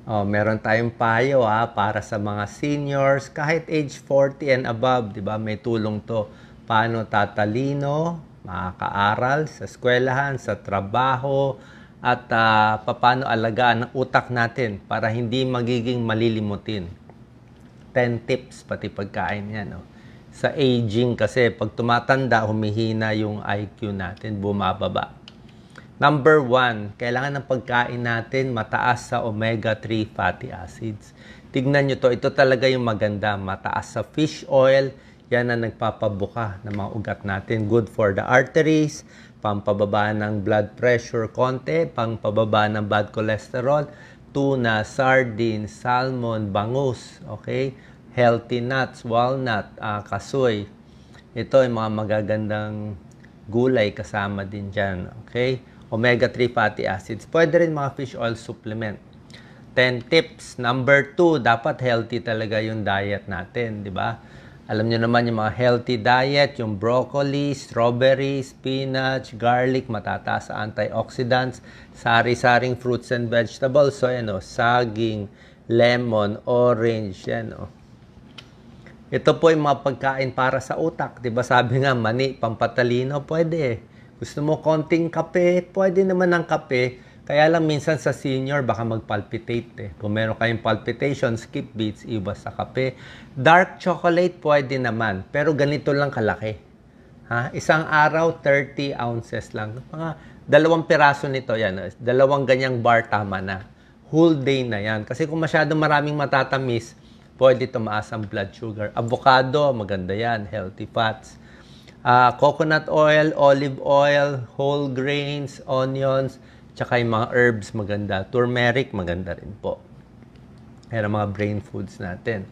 Meron tayong payo para sa mga seniors, kahit age 40 and above, di ba? May tulong to. Paano tatalino, makakaaral sa eskwelahan, sa trabaho, at paano alagaan ang utak natin para hindi magiging malilimutin. 10 tips pati pagkain yan. No? Sa aging kasi, pag tumatanda, humihina yung IQ natin, bumababa. Number 1, kailangan ng pagkain natin mataas sa omega-3 fatty acids. Tignan nyo to, ito talaga yung maganda. Mataas sa fish oil, yan ang nagpapabuka ng mga ugat natin. Good for the arteries, pampababa ng blood pressure konti, pampababa ng bad cholesterol, tuna, sardine, salmon, bangus, okay? Healthy nuts, walnut, kasoy. Ito ay mga magagandang gulay kasama din dyan, okay? Omega-3 fatty acids. Pwede rin mga fish oil supplement. 10 tips. Number 2, dapat healthy talaga yung diet natin, di ba? Alam niyo naman yung mga healthy diet, yung broccoli, strawberry, spinach, garlic, matataas sa antioxidants, sari-saring fruits and vegetables. So, saging, lemon, orange, yan, Ito po yung mga pagkain para sa utak. Di ba sabi nga, mani, pampatalino, pwede. Gusto mo konting kape, pwede naman ng kape. Kaya lang minsan sa senior, baka mag-palpitate. Kung meron kayong palpitation, skip beats, iwas sa kape. Dark chocolate, pwede naman. Pero ganito lang kalaki. Isang araw, 30 ounces lang. Mga 2 piraso nito, yan. 2 ganyang bar, tama na. Whole day na yan. Kasi kung masyadong maraming matatamis, pwede tumaas ang blood sugar. Avocado, maganda yan. Healthy fats. Coconut oil, olive oil, whole grains, onions, tsaka yung mga herbs maganda. Turmeric, maganda rin po. Yan ang mga brain foods natin.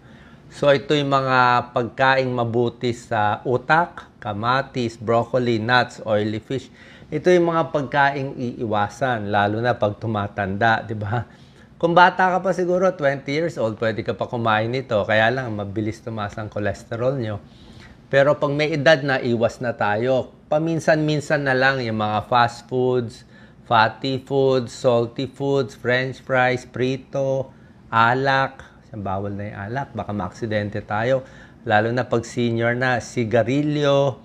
So, ito yung mga pagkaing mabuti sa utak, kamatis, broccoli, nuts, oily fish. Ito yung mga pagkaing iiwasan, lalo na pag tumatanda, di ba? Kung bata ka pa siguro, 20 years old, pwede ka pa kumain nito. Kaya lang, mabilis tumaas ang cholesterol nyo. Pero pag may edad na, iwas na tayo. Paminsan-minsan na lang yung mga fast foods, fatty foods, salty foods, french fries, prito, alak. Bawal na yung alak, baka maaksidente tayo. Lalo na pag senior na, sigarilyo.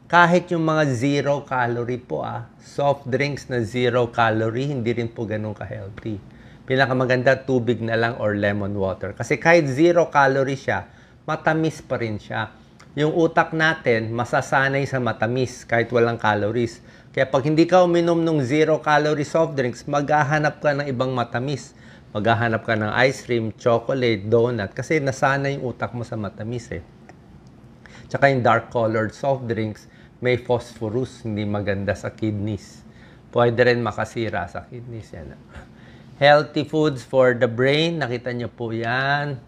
Kahit yung mga zero calorie po, soft drinks na zero calorie, hindi rin po ganun ka-healthy. Pinakamaganda, tubig na lang or lemon water. Kasi kahit zero calorie siya, matamis pa rin siya. Yung utak natin, masasanay sa matamis kahit walang calories. Kaya pag hindi ka uminom ng zero-calorie soft drinks, maghahanap ka ng ibang matamis. Maghahanap ka ng ice cream, chocolate, donut. Kasi nasanay yung utak mo sa matamis Tsaka yung dark-colored soft drinks, may phosphorus, hindi maganda sa kidneys. Pwede rin makasira sa kidneys. Yan. Healthy foods for the brain, nakita nyo po yan.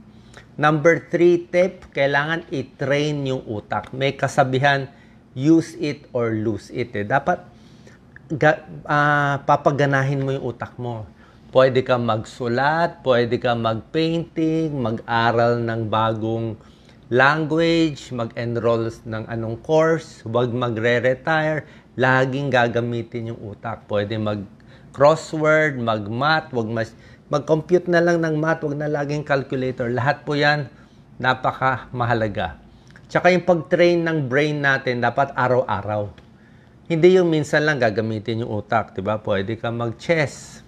Number 3 tip, kailangan i-train yung utak. May kasabihan, use it or lose it. Dapat papaganahin mo yung utak mo. Pwede ka magsulat, pwede ka mag-painting, mag-aral ng bagong language, mag-enroll ng anong course, huwag magre-retire, laging gagamitin yung utak. Pwede mag-crossword, mag-math, mag-compute na lang ng math, wag na laging calculator. Lahat po yan, napaka-mahalaga. Tsaka yung pag-train ng brain natin, dapat araw-araw. Hindi yung minsan lang gagamitin yung utak, diba? Pwede ka mag-chess.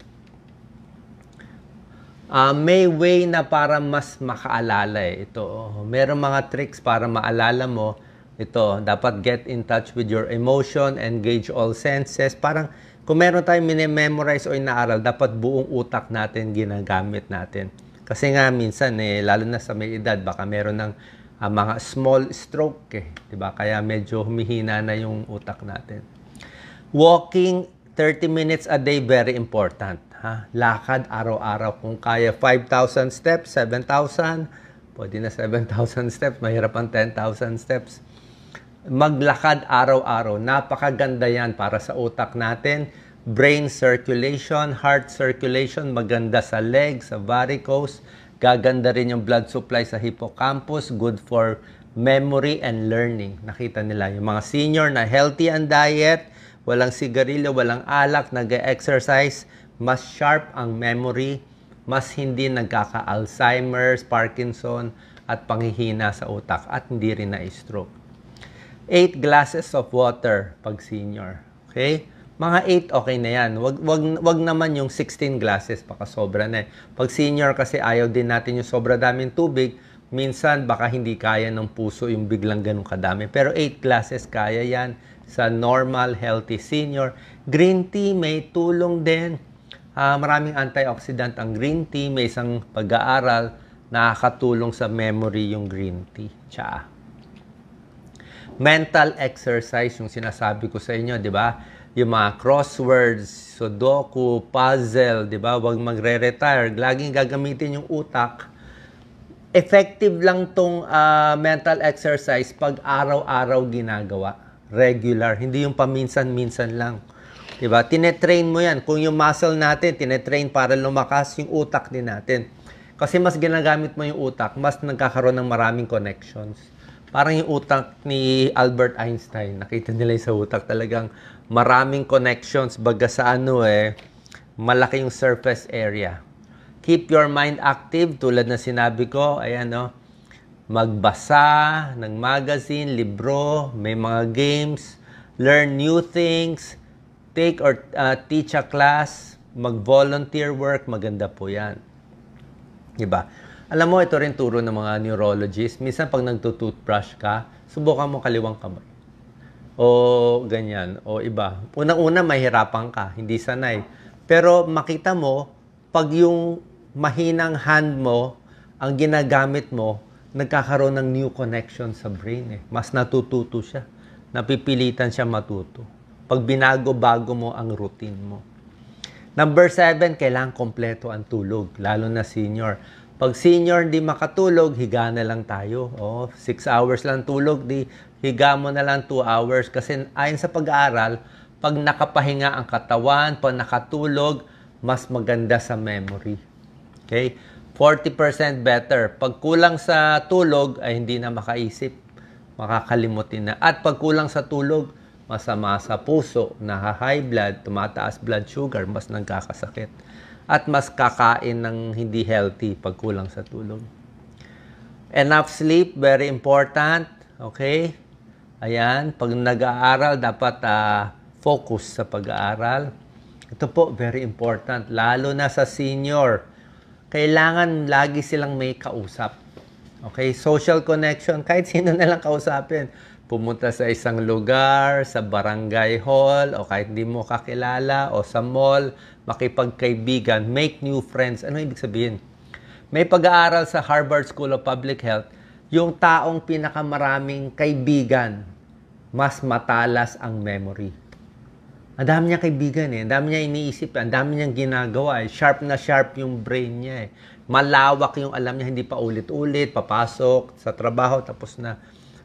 May way na para mas makaalala Ito, meron mga tricks para maalala mo. Ito, dapat get in touch with your emotion, engage all senses. Parang, kung meron tayong mini-memorize o inaaral, dapat buong utak natin ginagamit natin. Kasi nga minsan, lalo na sa may edad, baka meron ng mga small stroke. Diba? Kaya medyo humihina na yung utak natin. Walking 30 minutes a day, very important. Lakad araw-araw. Kung kaya 5,000 steps, 7,000, pwede na 7,000 steps, mahirap ang 10,000 steps. Maglakad araw-araw. Napakaganda yan para sa utak natin. Brain circulation, heart circulation, maganda sa legs, sa varicose. Gaganda rin yung blood supply sa hippocampus. Good for memory and learning. Nakita nila yung mga senior na healthy ang diet, walang sigarilyo, walang alak, nag-exercise, mas sharp ang memory, mas hindi nagkaka-Alzheimer's, Parkinson, at panghihina sa utak at hindi rin na-stroke. 8 glasses of water pag senior. Okay? Mga 8 okay na yan. Wag naman yung 16 glasses, baka sobra na eh. Pag senior kasi ayaw din natin yung sobra daming tubig, minsan baka hindi kaya ng puso yung biglang ganun kadami. Pero 8 glasses kaya yan sa normal, healthy senior. Green tea may tulong din. Maraming antioxidant ang green tea. May isang pag-aaral nakakatulong sa memory yung green tea. Tsa. Mental exercise, yung sinasabi ko sa inyo, di ba? Yung mga crosswords, sudoku, puzzle, di ba? Huwag magre-retire. Laging gagamitin yung utak. Effective lang tong mental exercise pag araw-araw ginagawa. Regular. Hindi yung paminsan-minsan lang. Di ba? Tinetrain mo yan. Kung yung muscle natin, tinetrain para lumakas, yung utak din natin. Kasi mas ginagamit mo yung utak, mas nagkakaroon ng maraming connections. Parang yung utak ni Albert Einstein. Nakita nila yung sa utak. Talagang maraming connections. Baga sa malaki yung surface area. Keep your mind active. Tulad na sinabi ko, ayan magbasa ng magazine, libro, may mga games, learn new things, take or teach a class, mag-volunteer work, maganda po yan. Diba? Alam mo, ito rin turo ng mga neurologists. Minsan pag nagtutoothbrush ka, subukan mo kaliwang kamay. O ganyan. O iba. Unang-una, mahirapan ka. Hindi sanay. Pero makita mo, pag yung mahinang hand mo, ang ginagamit mo, nagkakaroon ng new connection sa brain. Mas natututo siya. Napipilitan siya matuto. Pag binago-bago mo ang routine mo. Number 7, kailangan kompleto ang tulog. Lalo na senior. Pag senior hindi makatulog, higa na lang tayo. 6 hours lang tulog, di higa mo na lang 2 hours. Kasi ayon sa pag-aaral, pag nakapahinga ang katawan, pag nakatulog, mas maganda sa memory. Okay? 40% better. Pag kulang sa tulog, ay hindi na makaisip. Makakalimutin na. At pag kulang sa tulog, masama sa puso, naha-high blood, tumataas blood sugar, mas nagkakasakit. At mas kakain ng hindi healthy pag kulang sa tulog. Enough sleep, very important. Okay? Ayan, pag nag-aaral, dapat focus sa pag-aaral. Ito po, very important. Lalo na sa senior. Kailangan lagi silang may kausap. Okay? Social connection, kahit sino na lang kausapin. Pumunta sa isang lugar, sa barangay hall, o kahit di mo kakilala, o sa mall, makipagkaibigan, make new friends. Ano ibig sabihin? May pag-aaral sa Harvard School of Public Health, yung taong pinakamaraming kaibigan, mas matalas ang memory. Ang dami niya kaibigan ang dami niya iniisip, ang dami niyang ginagawa. Sharp na sharp yung brain niya. Malawak yung alam niya, hindi pa ulit-ulit, papasok sa trabaho, tapos na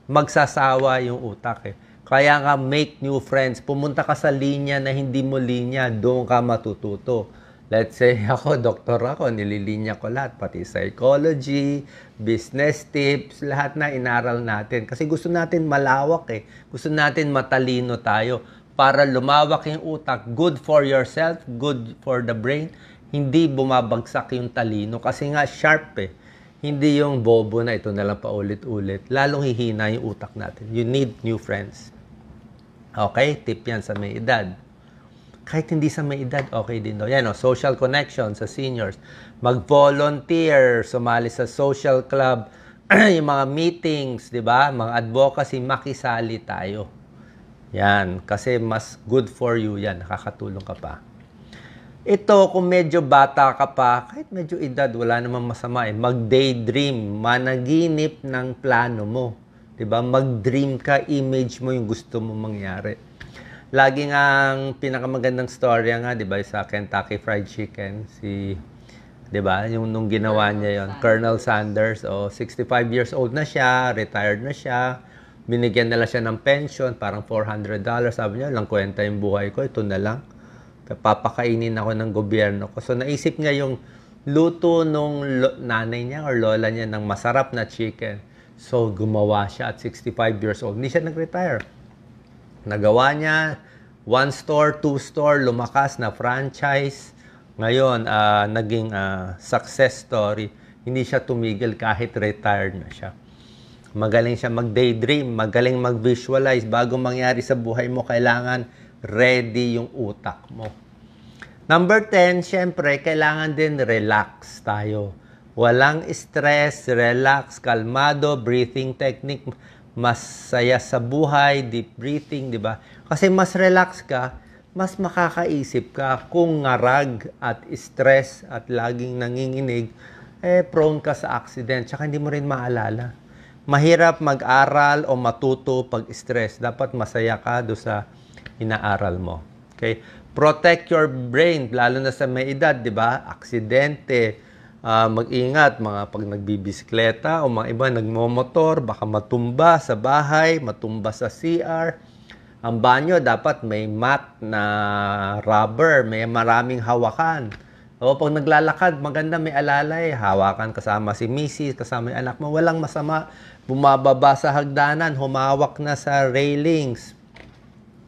magsasawa yung utak. Kaya nga, make new friends. Pumunta ka sa linya na hindi mo linya, doon ka matututo. Let's say ako, doktor ako, nililinya ko lahat, pati psychology, business tips, lahat na inaral natin. Kasi gusto natin malawak Gusto natin matalino tayo para lumawak yung utak. Good for yourself, good for the brain. Hindi bumabagsak yung talino kasi nga sharp Hindi yung bobo na ito na lang paulit-ulit. Lalong hihina yung utak natin. You need new friends. Okay? Tip yan sa may edad. Kahit hindi sa may edad, okay din daw. Yan social connection sa seniors. Mag-volunteer, sumali sa social club, yung mga meetings, di ba? Mga advocacy, makisali tayo. Yan. Kasi mas good for you yan. Nakakatulong ka pa. Ito, kung medyo bata ka pa, kahit medyo edad, wala namang masama mag-daydream, managinip ng plano mo. Diba? Mag-dream ka, image mo yung gusto mo mangyari. Lagi nga ang pinakamagandang storya nga, diba, sa Kentucky Fried Chicken, diba, yung nung ginawa niya yon, Colonel Sanders, 65 years old na siya, retired na siya, binigyan nila siya ng pension, parang $400, sabi niya, lang kwenta yung buhay ko, ito na lang. Papakainin ako ng gobyerno ko. So, naisip niya yung luto nung nanay niya or lola niya ng masarap na chicken. So, gumawa siya at 65 years old. Hindi siya nag-retire. Nagawa niya, 1 store, 2 store, lumakas na franchise. Ngayon, naging success story. Hindi siya tumigil kahit retired na siya. Magaling siya mag-daydream, magaling mag-visualize. Bago mangyari sa buhay mo, kailangan ready yung utak mo. Number 10, syempre, kailangan din relax tayo. Walang stress, relax, kalmado, breathing technique, masaya sa buhay, deep breathing, di ba? Kasi mas relax ka, mas makakaisip ka. Kung ngarag at stress at laging nanginginig, prone ka sa accident, tsaka hindi mo rin maalala. Mahirap mag-aral o matuto pag stress. Dapat masaya ka do sa inaaral mo. Okay? Protect your brain, lalo na sa may edad, di ba? Aksidente, mag-ingat, mga pag nagbibisikleta o mga iba nagmomotor, baka matumba sa bahay, matumba sa CR. Ang banyo, dapat may mat na rubber, may maraming hawakan. O pag naglalakad, maganda may alalay, hawakan kasama si Mrs., kasama yung anak mo, walang masama. Bumababa sa hagdanan, humawak na sa railings.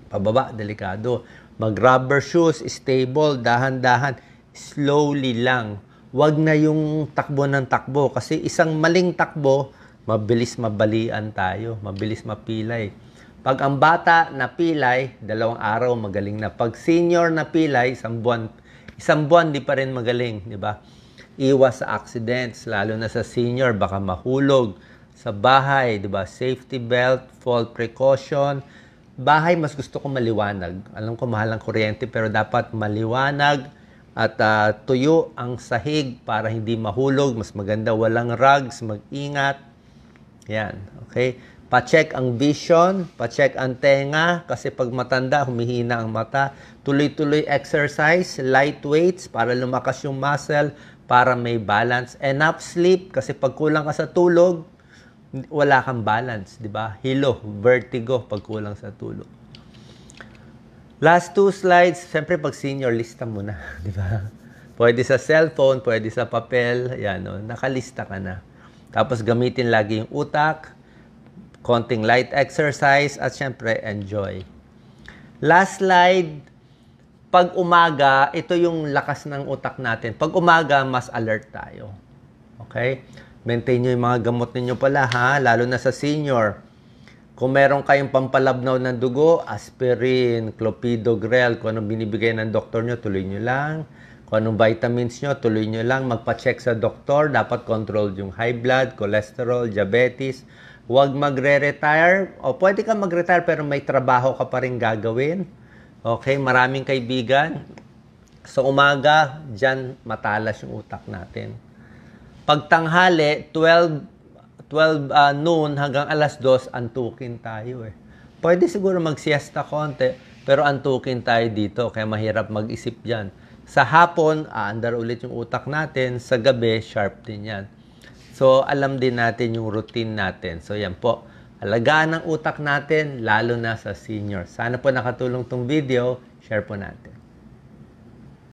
Pababa, delikado. Mag-rubber shoes, stable, dahan-dahan, slowly lang. Wag na yung takbo ng takbo kasi isang maling takbo, mabilis mabalian tayo, mabilis mapilay. Pag ang bata napilay, 2 araw magaling na. Pag senior napilay, 1 buwan di pa rin magaling, di ba? Iwas sa accidents, lalo na sa senior, baka mahulog sa bahay, di ba? Safety belt, fall precaution. Bahay, mas gusto ko maliwanag. Alam ko mahal ang kuryente, pero dapat maliwanag at tuyo ang sahig para hindi mahulog. Mas maganda walang rugs, mag-ingat. Yan, okay? Pa-check ang vision, pa-check ang tenga, kasi pag matanda, humihina ang mata. Tuloy-tuloy exercise, light weights para lumakas yung muscle, para may balance. Enough sleep, kasi pag kulang ka sa tulog, wala kang balance, di ba? Hilo, vertigo pag kulang sa tulog. Last 2 slides, siyempre pag senior, lista mo na, di ba? Pwede sa cellphone, pwede sa papel, yan, no? Nakalista ka na. Tapos gamitin lagi yung utak, konting light exercise, at siyempre enjoy. Last slide, pag umaga, ito yung lakas ng utak natin. Pag umaga, mas alert tayo. Okay? Maintain nyo yung mga gamot ninyo pala, ha? Lalo na sa senior. Kung meron kayong pampalabnaw ng dugo, aspirin, clopidogrel, kung anong binibigay ng doktor nyo, tuloy nyo lang. Kung anong vitamins nyo, tuloy nyo lang. Magpa-check sa doktor. Dapat controlled yung high blood, cholesterol, diabetes. Huwag magre-retire. O pwede ka mag-retire pero may trabaho ka pa rin gagawin. Okay? Maraming kaibigan. Sa umaga, dyan matalas yung utak natin. Pag tanghali, 12 noon hanggang 2:00, antukin tayo eh. Pwede siguro mag-siesta konti, pero antukin tayo dito, kaya mahirap mag-isip dyan. Sa hapon, aandar ulit yung utak natin. Sa gabi, sharp din yan. So, alam din natin yung routine natin. So, yan po. Alagaan ang utak natin, lalo na sa senior. Sana po nakatulong tong video. Share po natin.